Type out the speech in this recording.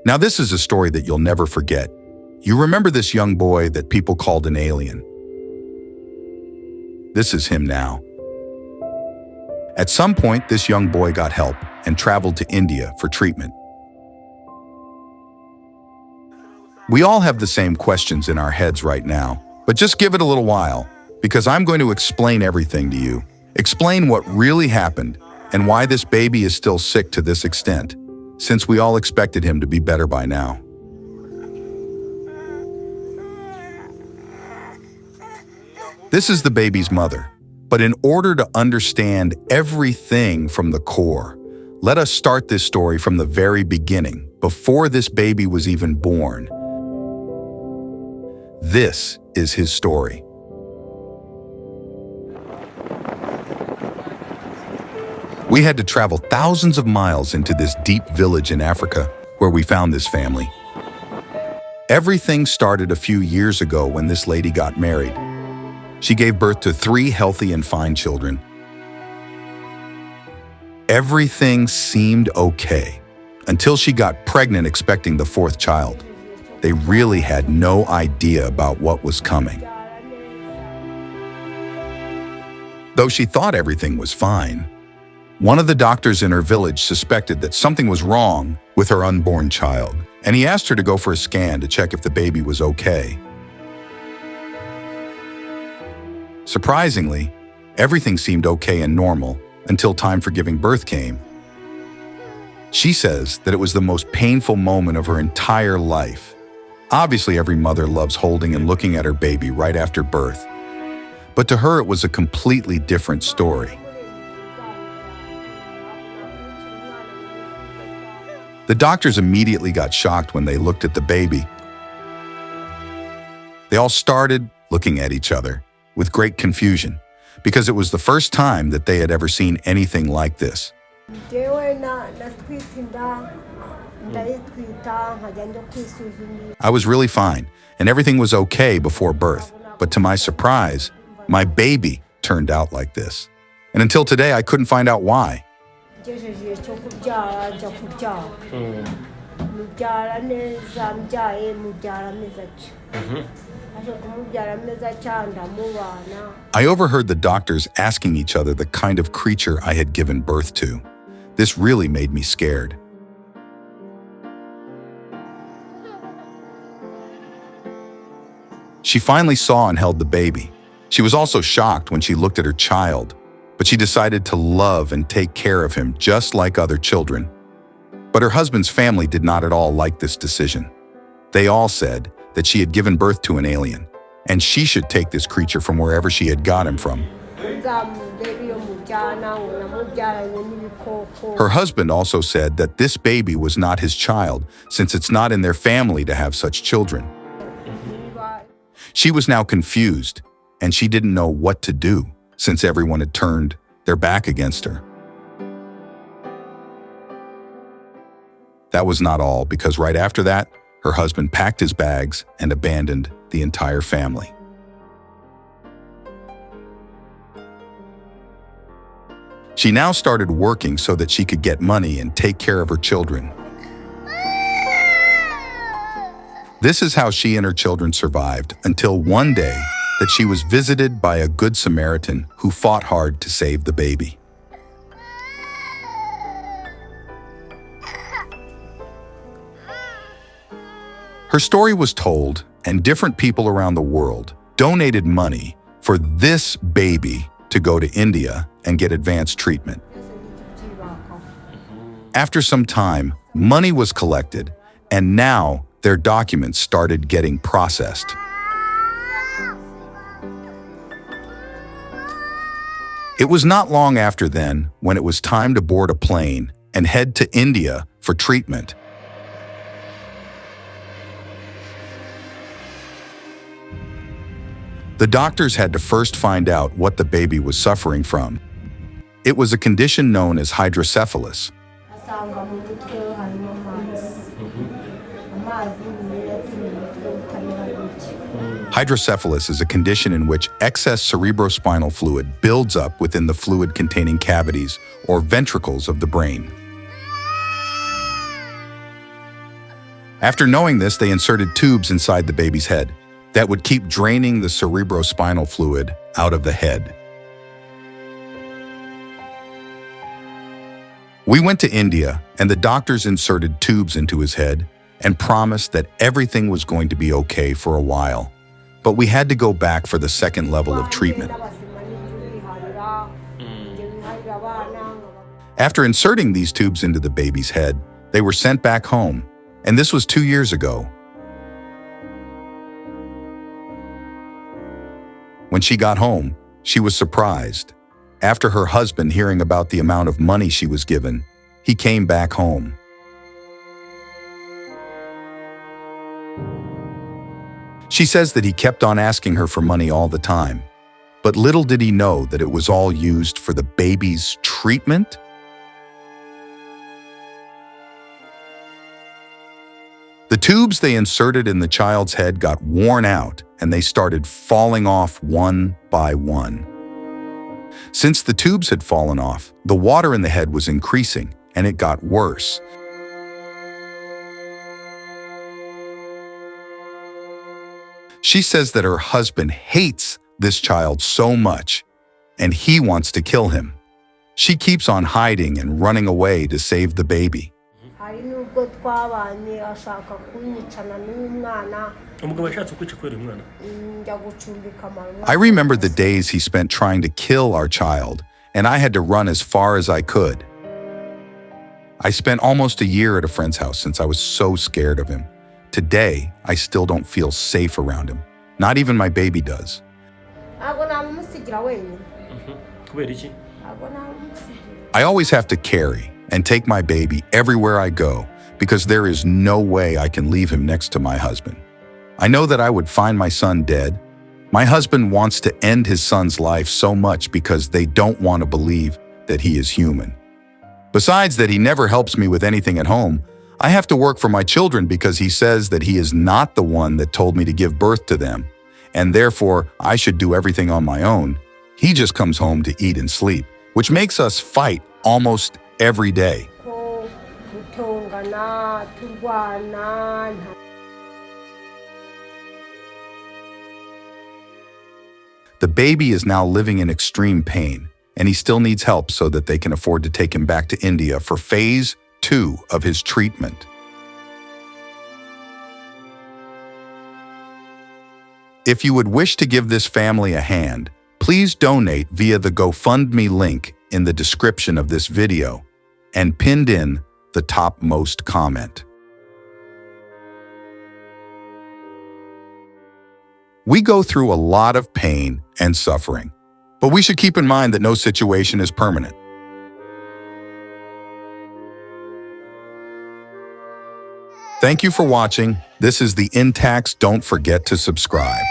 Now this is a story that you'll never forget. You remember this young boy that people called an alien? This is him now. At some point, this young boy got help and traveled to India for treatment. We all have the same questions in our heads right now, but just give it a little while, because I'm going to explain everything to you. Explain what really happened and why this baby is still sick to this extent, since we all expected him to be better by now. This is the baby's mother, but in order to understand everything from the core, let us start this story from the very beginning, before this baby was even born. This is his story. We had to travel thousands of miles into this deep village in Africa where we found this family. Everything started a few years ago when this lady got married. She gave birth to 3 healthy and fine children. Everything seemed okay until she got pregnant expecting the 4th child. They really had no idea about what was coming. Though she thought everything was fine, one of the doctors in her village suspected that something was wrong with her unborn child, and he asked her to go for a scan to check if the baby was okay. Surprisingly, everything seemed okay and normal until time for giving birth came. She says that it was the most painful moment of her entire life. Obviously, every mother loves holding and looking at her baby right after birth, but to her it was a completely different story. The doctors immediately got shocked when they looked at the baby. They all started looking at each other with great confusion, because it was the first time that they had ever seen anything like this. I was really fine, and everything was okay before birth, but to my surprise, my baby turned out like this. And until today, I couldn't find out why. I overheard the doctors asking each other the kind of creature I had given birth to. This really made me scared. She finally saw and held the baby. She was also shocked when she looked at her child, but she decided to love and take care of him just like other children. But her husband's family did not at all like this decision. They all said that she had given birth to an alien, and she should take this creature from wherever she had got him from. Her husband also said that this baby was not his child, since it's not in their family to have such children. She was now confused, and she didn't know what to do, since everyone had turned their back against her. That was not all, because right after that, her husband packed his bags and abandoned the entire family. She now started working so that she could get money and take care of her children. This is how she and her children survived until one day that she was visited by a good Samaritan who fought hard to save the baby. Her story was told, and different people around the world donated money for this baby to go to India and get advanced treatment. After some time, money was collected, and now their documents started getting processed. It was not long after then when it was time to board a plane and head to India for treatment. The doctors had to first find out what the baby was suffering from. It was a condition known as hydrocephalus. Hydrocephalus is a condition in which excess cerebrospinal fluid builds up within the fluid-containing cavities or ventricles of the brain. After knowing this, they inserted tubes inside the baby's head that would keep draining the cerebrospinal fluid out of the head. We went to India, and the doctors inserted tubes into his head and promised that everything was going to be okay for a while. But we had to go back for the second level of treatment. After inserting these tubes into the baby's head, they were sent back home, and this was 2 years ago. When she got home, she was surprised. After her husband hearing about the amount of money she was given, he came back home. She says that he kept on asking her for money all the time, but little did he know that it was all used for the baby's treatment. The tubes they inserted in the child's head got worn out, and they started falling off one by one. Since the tubes had fallen off, the water in the head was increasing, and it got worse. She says that her husband hates this child so much, and he wants to kill him. She keeps on hiding and running away to save the baby. I remember the days he spent trying to kill our child, and I had to run as far as I could. I spent almost a year at a friend's house since I was so scared of him. Today, I still don't feel safe around him. Not even my baby does. I always have to carry and take my baby everywhere I go because there is no way I can leave him next to my husband. I know that I would find my son dead. My husband wants to end his son's life so much because they don't want to believe that he is human. Besides that, he never helps me with anything at home. I have to work for my children because he says that he is not the one that told me to give birth to them, and therefore I should do everything on my own. He just comes home to eat and sleep, which makes us fight almost every day. The baby is now living in extreme pain, and he still needs help so that they can afford to take him back to India for phase 2 of his treatment. If you would wish to give this family a hand, please donate via the GoFundMe link in the description of this video and pinned in the topmost comment. We go through a lot of pain and suffering, but we should keep in mind that no situation is permanent. Thank you for watching. This is the Intax. Don't forget to subscribe.